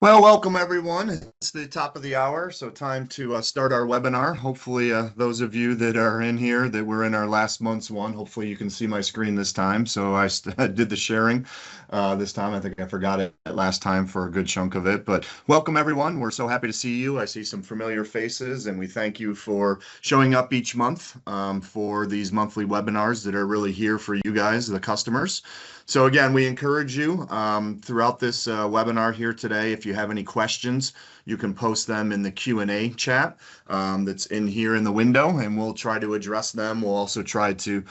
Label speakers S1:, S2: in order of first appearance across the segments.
S1: Well, welcome everyone. It's the top of the hour, so time to start our webinar. Hopefully, those of you that are in here that were in our last month's one, hopefully you can see my screen this time. So did the sharing this time. I think I forgot it last time for a good chunk of it. But welcome everyone. We're so happy to see you. I see some familiar faces, and we thank you for showing up each month for these monthly webinars that are really here for you guys, the customers. So again, we encourage you throughout this webinar here today. If you have any questions, you can post them in the Q&A chat that's in here in the window, and we'll try to address them. We'll also try to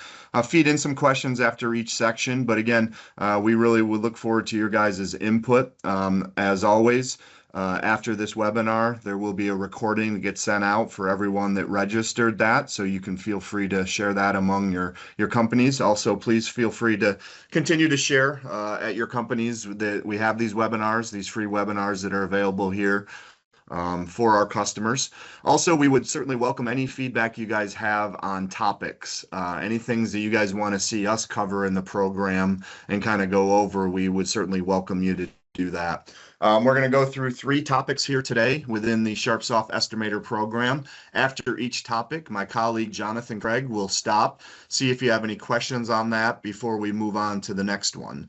S1: feed in some questions after each section. But again, we really would look forward to your guys' input. As always, after this webinar, there will be a recording that gets sent out for everyone that registered that, so you can feel free to share that among your companies. Also, please feel free to continue to share at your companies that we have these webinars, these free webinars that are available here for our customers. Also, we would certainly welcome any feedback you guys have on topics, any things that you guys want to see us cover in the program and kind of go over. We would certainly welcome you to do that. We're going to go through 3 topics here today within the SharpeSoft Estimator program. After each topic, my colleague Jonathan Craig will stop, see if you have any questions on that before we move on to the next one.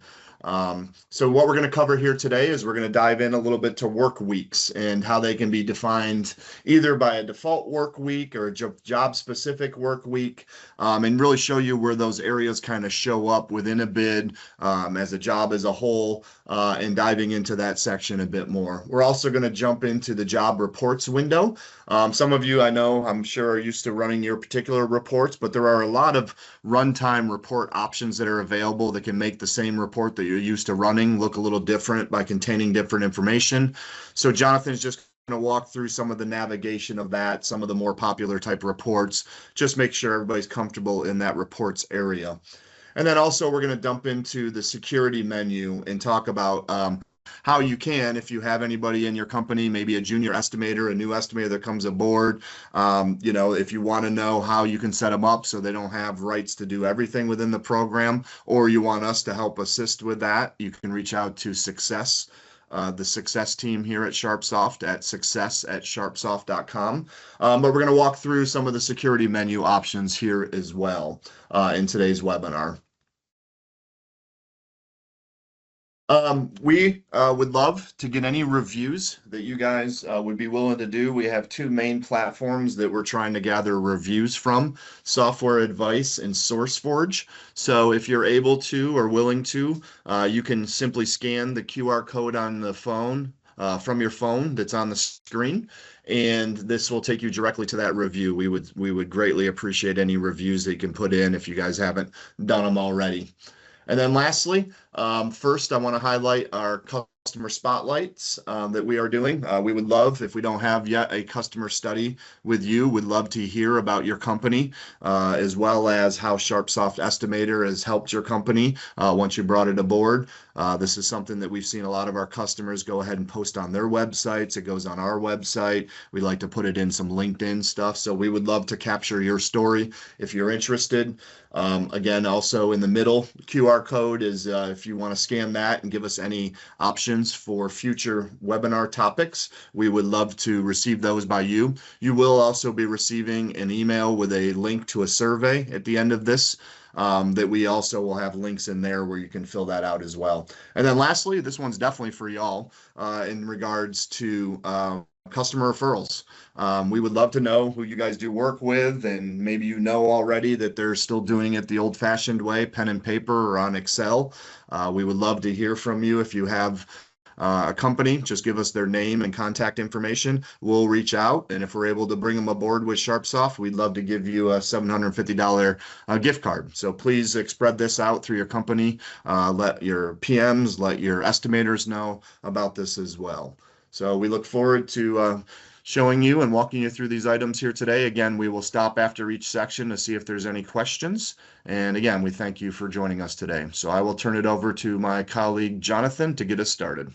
S1: So what we're going to cover here today is we're going to dive in a little bit to work weeks and how they can be defined either by a default work week or a job-specific work week, and really show you where those areas kind of show up within a bid as a job as a whole, and diving into that section a bit more. We're also going to jump into the job reports window. Some of you I know, I'm sure, are used to running your particular reports, but there are a lot of runtime report options that are available that can make the same report that you're used to running look a little different by containing different information. So Jonathan's just going to walk through some of the navigation of that, some of the more popular type reports, just make sure everybody's comfortable in that reports area. And then also we're going to dump into the security menu and talk about how you can, if you have anybody in your company, maybe a junior estimator, a new estimator that comes aboard, if you want to know how you can set them up so they don't have rights to do everything within the program, or you want us to help assist with that, you can reach out to the success team here at SharpeSoft at success@sharpesoft.com. But we're going to walk through some of the security menu options here as well in today's webinar. We would love to get any reviews that you guys would be willing to do. We have 2 main platforms that we're trying to gather reviews from, Software Advice and SourceForge. So if you're able to or willing to, you can simply scan the QR code on the phone from your phone that's on the screen, and this will take you directly to that review. We would greatly appreciate any reviews that you can put in if you guys haven't done them already. And then lastly, first, I want to highlight our customer spotlights that we are doing. We would love, if we don't have yet a customer study with you, would love to hear about your company, as well as how SharpeSoft Estimator has helped your company once you brought it aboard. This is something that we've seen a lot of our customers go ahead and post on their websites. It goes on our website. We like to put it in some LinkedIn stuff. So we would love to capture your story if you're interested. Again, also in the middle QR code is if you want to scan that and give us any options for future webinar topics, we would love to receive those by you. You will also be receiving an email with a link to a survey at the end of this. That we also will have links in there where you can fill that out as well. And then lastly, this one's definitely for y'all in regards to customer referrals. We would love to know who you guys do work with, and maybe you know already that they're still doing it the old-fashioned way, pen and paper or on Excel. We would love to hear from you. If you have a company, just give us their name and contact information. We'll reach out, and if we're able to bring them aboard with SharpeSoft, we'd love to give you a $750 gift card. So please spread this out through your company. Let your PMs, let your estimators know about this as well. So we look forward to showing you and walking you through these items here today. Again, we will stop after each section to see if there's any questions. And again, we thank you for joining us today. So I will turn it over to my colleague, Jonathan, to get us started.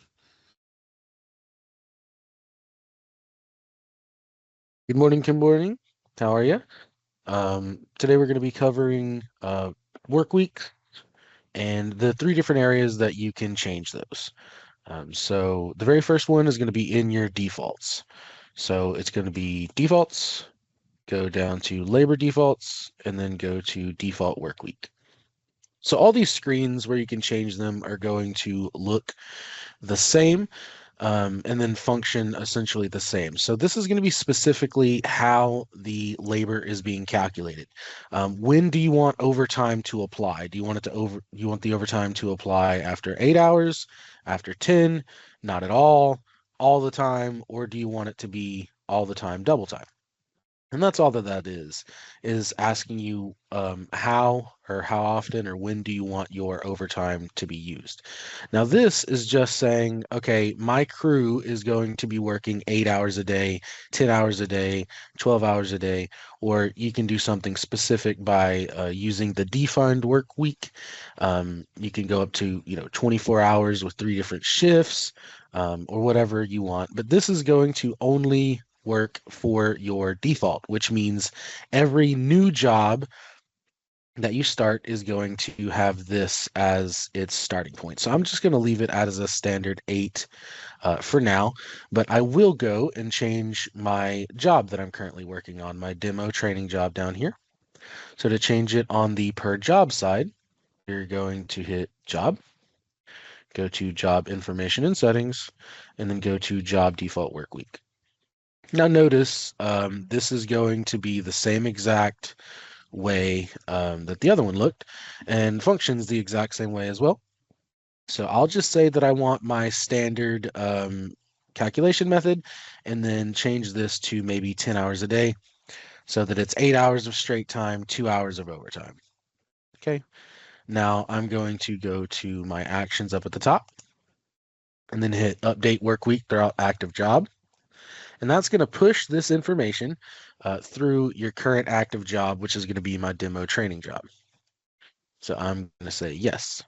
S2: Good morning, Good morning. How are you? Today we're going to be covering work week and the 3 different areas that you can change those. So the very first one is going to be in your defaults. So it's going to be defaults, go down to labor defaults, and then go to default work week. So all these screens where you can change them are going to look the same, and then function essentially the same. So this is going to be specifically how the labor is being calculated. When do you want overtime to apply? Do you want you want the overtime to apply after 8 hours, after 10, not at all the time, or do you want it to be all the time, double time? And that's all that is asking you how or how often or when do you want your overtime to be used. Now, this is just saying, okay, my crew is going to be working 8 hours a day, 10 hours a day, 12 hours a day, or you can do something specific by using the defined work week. You can go up to 24 hours with 3 different shifts, or whatever you want. But this is going to only work for your default, which means every new job that you start is going to have this as its starting point. So I'm just going to leave it as a standard 8 for now, but I will go and change my job that I'm currently working on, my demo training job down here. So to change it on the per job side, you're going to hit job, go to job information and settings, and then go to job default work week. Now notice this is going to be the same exact way that the other one looked and functions the exact same way as well. So I'll just say that I want my standard calculation method and then change this to maybe 10 hours a day so that it's 8 hours of straight time, 2 hours of overtime. Okay, now I'm going to go to my actions up at the top and then hit update work week throughout active job. And that's going to push this information through your current active job, which is going to be my demo training job. So I'm going to say yes.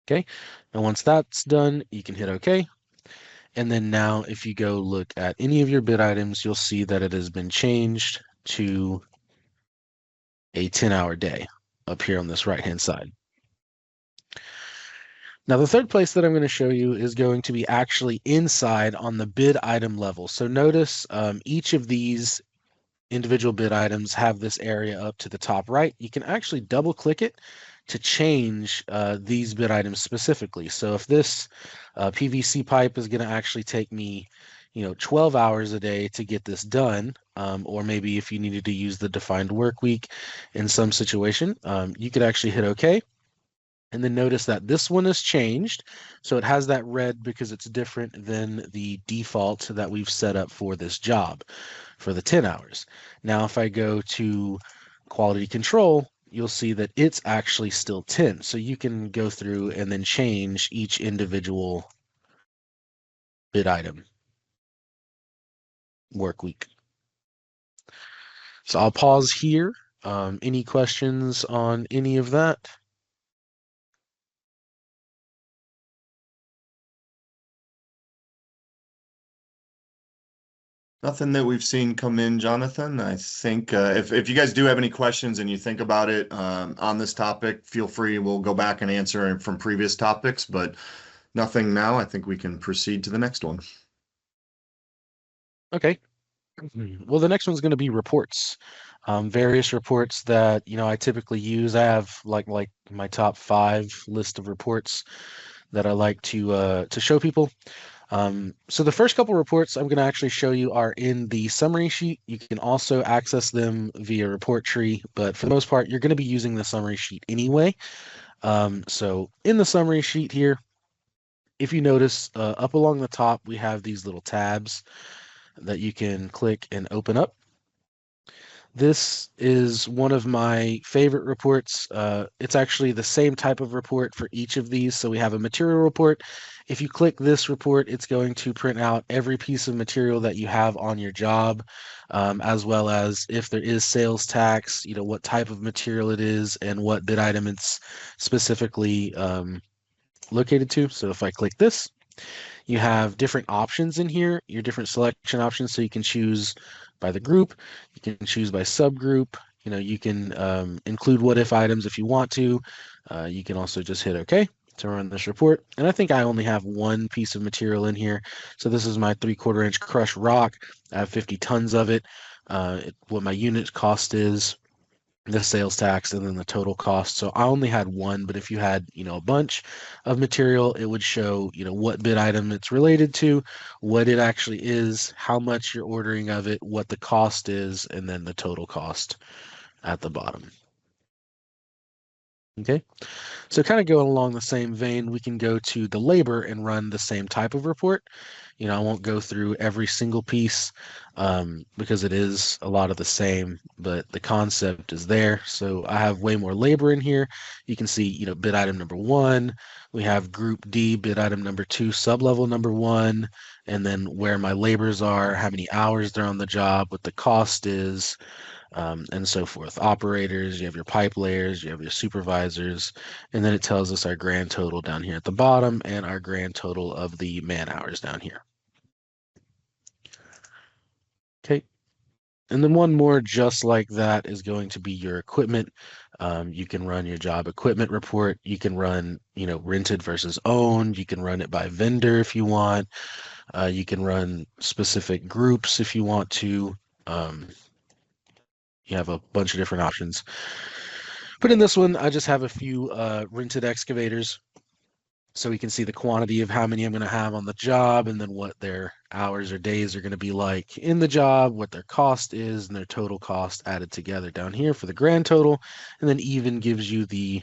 S2: Okay. And once that's done, you can hit OK. And then now if you go look at any of your bid items, you'll see that it has been changed to a 10-hour day up here on this right-hand side. Now, the third place that I'm going to show you is going to be actually inside on the bid item level. So notice each of these individual bid items have this area up to the top right. You can actually double click it to change these bid items specifically. So if this PVC pipe is going to actually take me 12 hours a day to get this done, or maybe if you needed to use the defined work week in some situation, you could actually hit OK. And then notice that this one is changed. So it has that red because it's different than the default that we've set up for this job for the 10 hours. Now, if I go to quality control, you'll see that it's actually still 10. So you can go through and then change each individual bid item work week. So I'll pause here. Any questions on any of that?
S1: Nothing that we've seen come in, Jonathan. I think if you guys do have any questions and you think about it on this topic, feel free. We'll go back and answer from previous topics, but nothing now. I think we can proceed to the next one.
S2: Okay. Well, the next one's going to be reports. Various reports that I typically use. I have like my top 5 list of reports that I like to show people. So the first couple reports I'm going to actually show you are in the summary sheet. You can also access them via report tree, but for the most part, you're going to be using the summary sheet anyway. So in the summary sheet here, if you notice up along the top, we have these little tabs that you can click and open up. This is one of my favorite reports. It's actually the same type of report for each of these. So we have a material report. If you click this report, it's going to print out every piece of material that you have on your job, as well as if there is sales tax, what type of material it is and what bid item it's specifically located to. So if I click this, you have different options in here, your different selection options. So you can choose by the group, you can choose by subgroup, you can include what if items if you want to. You can also just hit OK. to run this report. And I think I only have one piece of material in here. So this is my 3/4 inch crushed rock. I have 50 tons of it. What my unit cost is, the sales tax, and then the total cost. So I only had one, but if you had, a bunch of material, it would show, what bid item it's related to, what it actually is, how much you're ordering of it, what the cost is, and then the total cost at the bottom. Okay. So kind of going along the same vein, we can go to the labor and run the same type of report. I won't go through every single piece because it is a lot of the same, but the concept is there. So I have way more labor in here. You can see, bid item number 1. We have group D, bid item number 2, sublevel number 1, and then where my labors are, how many hours they're on the job, what the cost is, and so forth. Operators, you have your pipe layers, you have your supervisors, and then it tells us our grand total down here at the bottom and our grand total of the man hours down here. Okay. And then one more just like that is going to be your equipment. You can run your job equipment report. You can run, rented versus owned. You can run it by vendor if you want. You can run specific groups if you want to. You have a bunch of different options. But in this one, I just have a few rented excavators so we can see the quantity of how many I'm going to have on the job and then what their hours or days are going to be like in the job, what their cost is, and their total cost added together down here for the grand total. And then even gives you the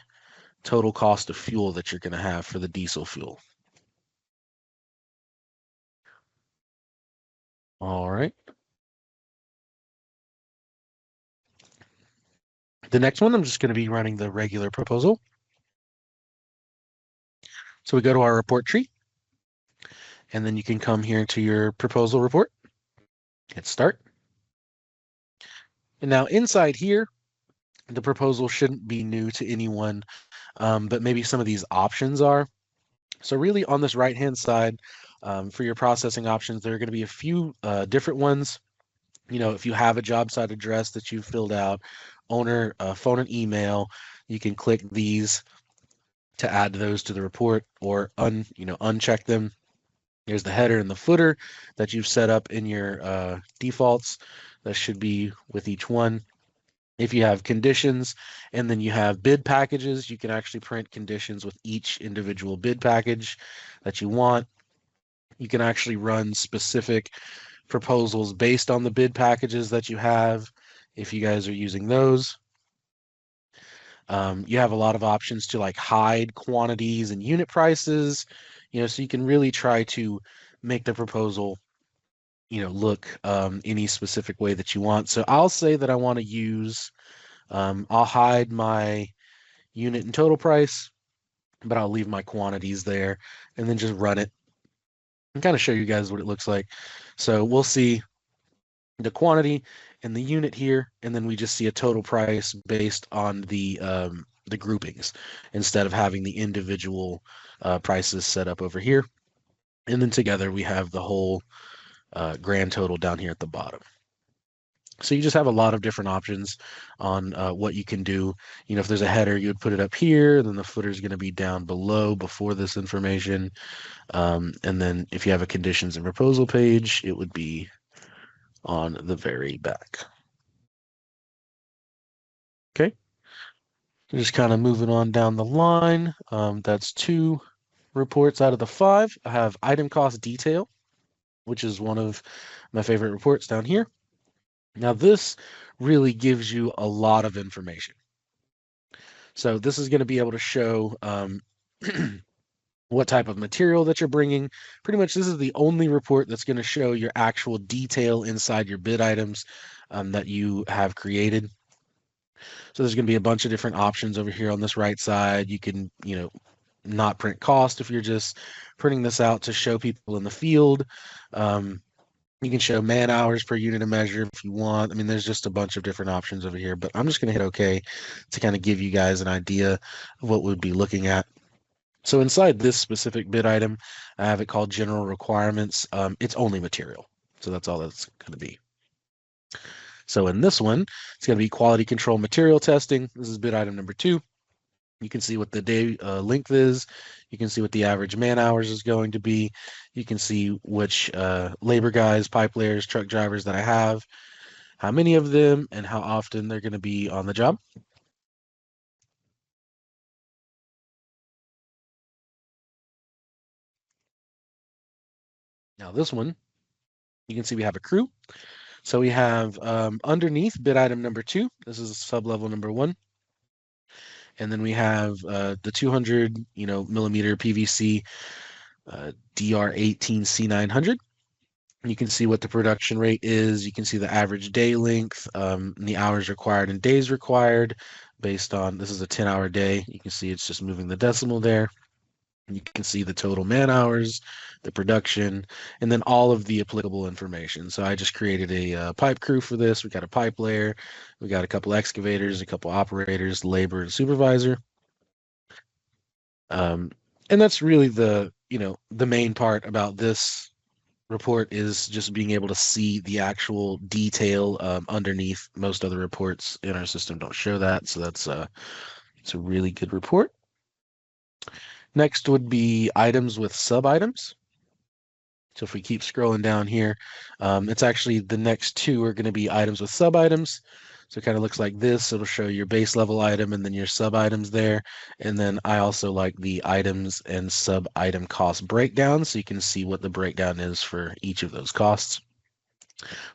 S2: total cost of fuel that you're going to have for the diesel fuel. All right. The next one, I'm just going to be running the regular proposal. So we go to our report tree, and then you can come here to your proposal report, hit start. And now inside here, the proposal shouldn't be new to anyone, but maybe some of these options are. So really on this right-hand side, for your processing options, there are going to be a few different ones. If you have a job site address that you've filled out, owner, phone and email, you can click these to add those to the report or uncheck them. There's the header and the footer that you've set up in your defaults. That should be with each one. If you have conditions and then you have bid packages, you can actually print conditions with each individual bid package that you want. You can actually run specific proposals based on the bid packages that you have if you guys are using those. You have a lot of options to like hide quantities and unit prices, so you can really try to make the proposal look any specific way that you want. So I'll say that I want to use I'll hide my unit and total price, but I'll leave my quantities there and then just run it and kind of show you guys what it looks like. So we'll see the quantity and the unit here, and then we just see a total price based on the groupings instead of having the individual prices set up over here. And then together we have the whole grand total down here at the bottom. So you just have a lot of different options on what you can do. If there's a header, you would put it up here, then the footer is going to be down below before this information. And then if you have a conditions and proposal page, it would be on the very back. Okay. Just kind of moving on down the line. That's 2 reports out of the 5. I have item cost detail, which is one of my favorite reports down here. Now this really gives you a lot of information. So this is going to be able to show what type of material that you're bringing. Pretty much this is the only report that's going to show your actual detail inside your bid items that you have created. So there's going to be a bunch of different options over here on this right side. You can, not print cost if you're just printing this out to show people in the field. You can show man hours per unit of measure if you want. I mean, there's just a bunch of different options over here, but I'm just going to hit OK to kind of give you guys an idea of what we'd be looking at. So inside this specific bid item, I have it called general requirements. It's only material. So that's all that's going to be. So in this one, it's going to be quality control material testing. This is bid item number 2. You can see what the day length is. You can see what the average man hours is going to be. You can see which labor guys, pipe layers, truck drivers that I have, how many of them, and how often they're going to be on the job. Now this one, you can see we have a crew. So we have underneath bid item number 2. This is sub-level number 1. And then we have the 200, millimeter PVC DR18C900. You can see what the production rate is. You can see the average day length, and the hours required and days required based on, this is a 10-hour day. You can see it's just moving the decimal there. You can see the total man hours, the production, and then all of the applicable information. So I just created a pipe crew for this. We got a pipe layer, we got a couple excavators, a couple operators, labor, and supervisor. Um, and that's really the main part about this report is just being able to see the actual detail underneath. Most other reports in our system don't show that, so it's a really good report. Next would be items with sub-items. So if we keep scrolling down here, it's actually the next 2 are going to be items with sub-items. So it kind of looks like this. It'll show your base level item and then your sub-items there. And then I also like the items and sub-item cost breakdown, so you can see what the breakdown is for each of those costs.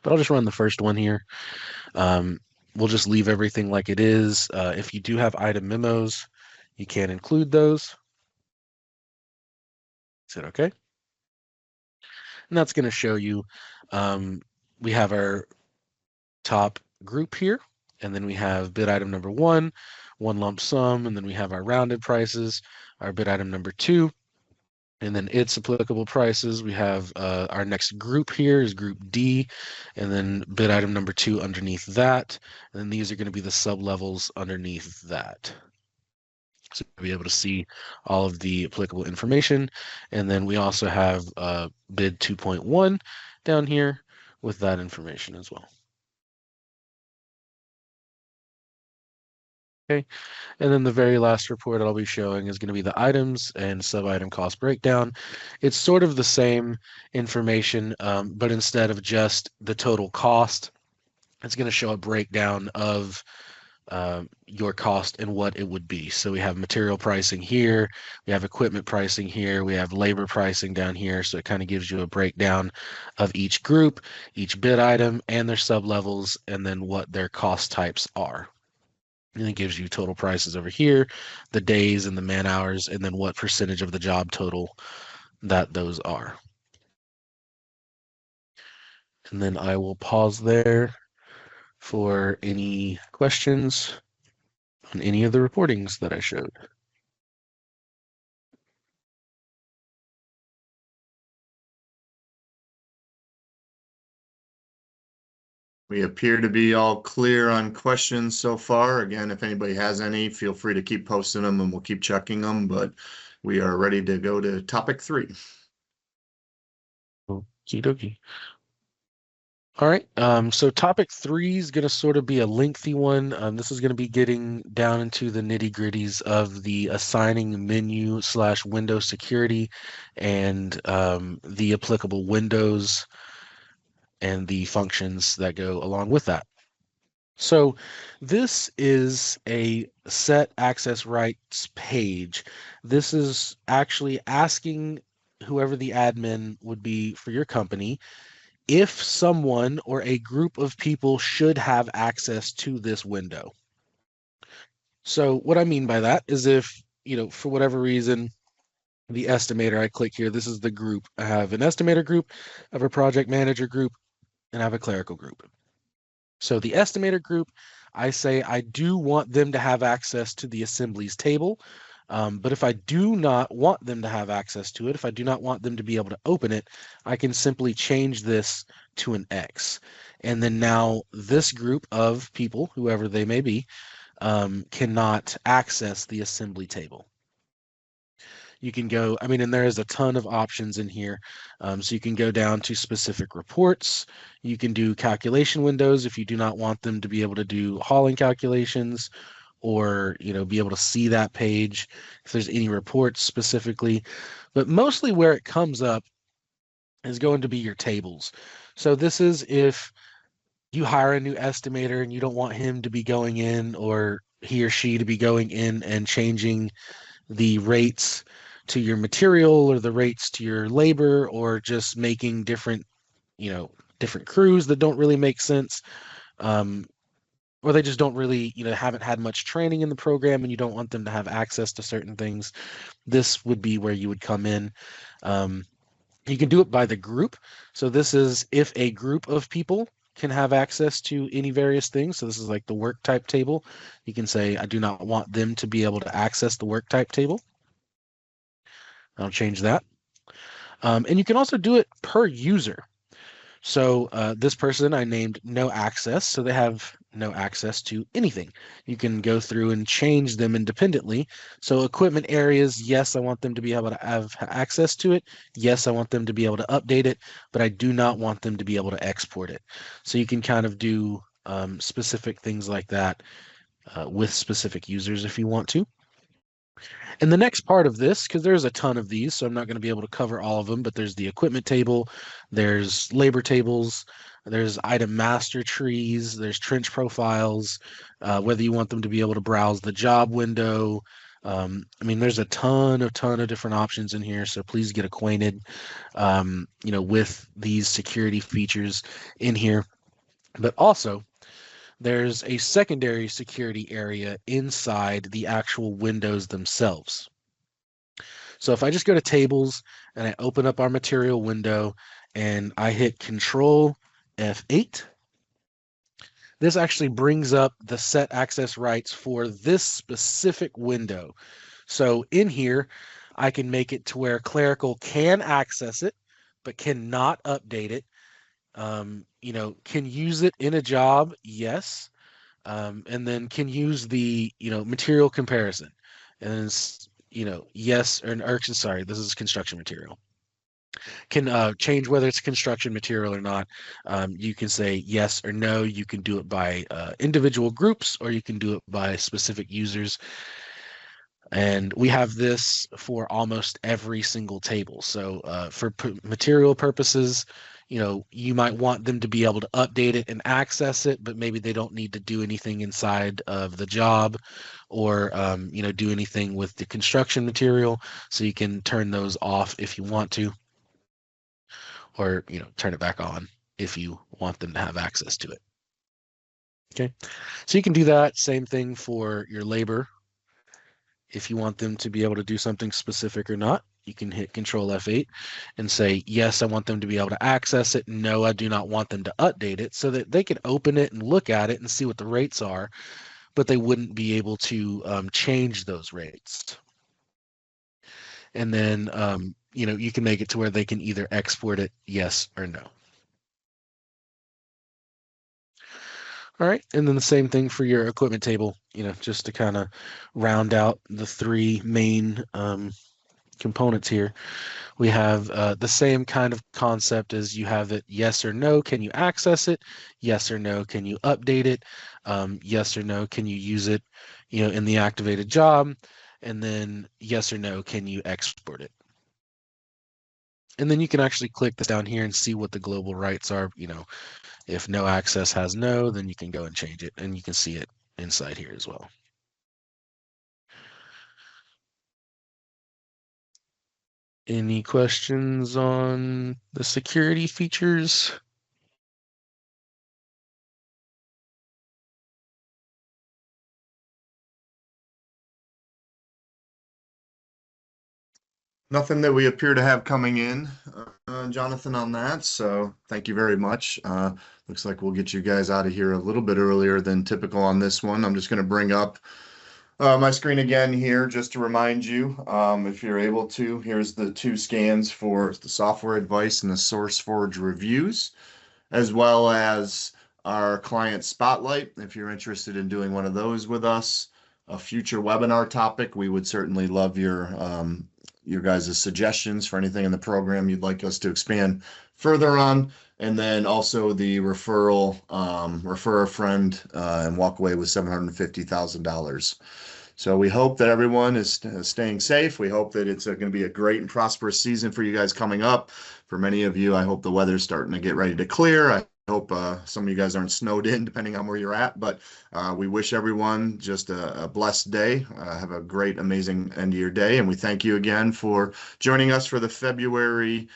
S2: But I'll just run the first one here. We'll just leave everything like it is. If you do have item memos, you can include those. Is it okay? And that's going to show you, we have our top group here, and then we have bid item number 1, one lump sum, and then we have our rounded prices, our bid item number 2, and then its applicable prices. We have our next group here is group D, and then bid item number 2 underneath that, and then these are going to be the sub levels underneath that. So you'll be able to see all of the applicable information. And then we also have bid 2.1 down here with that information as well. Okay, and then the very last report I'll be showing is going to be the items and sub-item cost breakdown. It's sort of the same information, but instead of just the total cost, it's going to show a breakdown of your cost and what it would be. So we have material pricing here, we have equipment pricing here, we have labor pricing down here. So it kind of gives you a breakdown of each group, each bid item, and their sub-levels, and then what their cost types are. And it gives you total prices over here, the days and the man hours, and then what percentage of the job total that those are. And then I will pause there for any questions on any of the reportings that I showed.
S1: We appear to be all clear on questions so far. Again, if anybody has any, feel free to keep posting them and we'll keep checking them, but we are ready to go to topic 3.
S2: Okie dokie. All right, so topic 3 is going to sort of be a lengthy one. This is going to be getting down into the nitty-gritties of the assigning menu / window security and the applicable windows and the functions that go along with that. So this is a set access rights page. This is actually asking whoever the admin would be for your company if someone or a group of people should have access to this window. So what I mean by that is if, for whatever reason, the estimator, I click here, this is the group. I have an estimator group, I have a project manager group, and I have a clerical group. So the estimator group, I say I do want them to have access to the assemblies table. But if I do not want them to have access to it, if I do not want them to be able to open it, I can simply change this to an X. And then now this group of people, whoever they may be, cannot access the assembly table. You can go, and there is a ton of options in here. So you can go down to specific reports. You can do calculation windows if you do not want them to be able to do hauling calculations, or be able to see that page if there's any reports specifically. But mostly where it comes up is going to be your tables. So this is if you hire a new estimator and you don't want him to be going in, or he or she to be going in and changing the rates to your material or the rates to your labor, or just making different crews that don't really make sense. Um, or they just don't really, haven't had much training in the program and you don't want them to have access to certain things. This would be where you would come in. Um, you can do it by the group. So this is if a group of people can have access to any various things. So this is like the work type table. You can say, I do not want them to be able to access the work type table. I'll change that. And you can also do it per user. So this person I named no access, so they have no access to anything. You can go through and change them independently. So equipment areas, yes, I want them to be able to have access to it. Yes, I want them to be able to update it, but I do not want them to be able to export it. So you can kind of do specific things like that with specific users if you want to. And the next part of this, because there's a ton of these, so I'm not going to be able to cover all of them, but there's the equipment table, there's labor tables, there's item master trees, there's trench profiles, whether you want them to be able to browse the job window. I mean, there's a ton of different options in here, so please get acquainted, with these security features in here. But also, there's a secondary security area inside the actual windows themselves. So if I just go to tables and I open up our material window and I hit Control F8, this actually brings up the set access rights for this specific window. So in here, I can make it to where clerical can access it, but cannot update it. Can use it in a job, yes. And then can use the material comparison, and then yes, or sorry, this is construction material. Can change whether it's construction material or not. You can say yes or no. You can do it by individual groups, or you can do it by specific users. And we have this for almost every single table. So for material purposes, you might want them to be able to update it and access it, but maybe they don't need to do anything inside of the job, or do anything with the construction material. So you can turn those off if you want to, or turn it back on if you want them to have access to it. Okay, so you can do that. Same thing for your labor. If you want them to be able to do something specific or not, you can hit Control F8 and say, yes, I want them to be able to access it. No, I do not want them to update it, so that they could open it and look at it and see what the rates are, but they wouldn't be able to change those rates. And then, you can make it to where they can either export it, yes or no. All right, and then the same thing for your equipment table, just to kind of round out the three main components here. We have the same kind of concept as you have it yes or no, can you access it? Yes or no, can you update it? Yes or no, can you use it, in the activated job? And then yes or no, can you export it? And then you can actually click this down here and see what the global rights are. If no access has no, then you can go and change it, and you can see it inside here as well. Any questions on the security features?
S1: Nothing that we appear to have coming in, Jonathan, on that. So thank you very much. Looks like we'll get you guys out of here a little bit earlier than typical on this one. I'm just going to bring up my screen again here just to remind you, if you're able to, here's the two scans for the software advice and the SourceForge reviews, as well as our client spotlight. If you're interested in doing one of those with us, a future webinar topic, we would certainly love your your guys' suggestions for anything in the program you'd like us to expand further on. And then also the referral, refer a friend and walk away with $750,000. So we hope that everyone is staying safe. We hope that it's going to be a great and prosperous season for you guys coming up. For many of you, I hope the weather's starting to get ready to clear. I hope some of you guys aren't snowed in, depending on where you're at. But we wish everyone just a blessed day. Have a great, amazing end of your day. And we thank you again for joining us for the February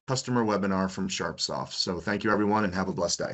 S1: customer webinar from SharpeSoft. So thank you, everyone, and have a blessed day.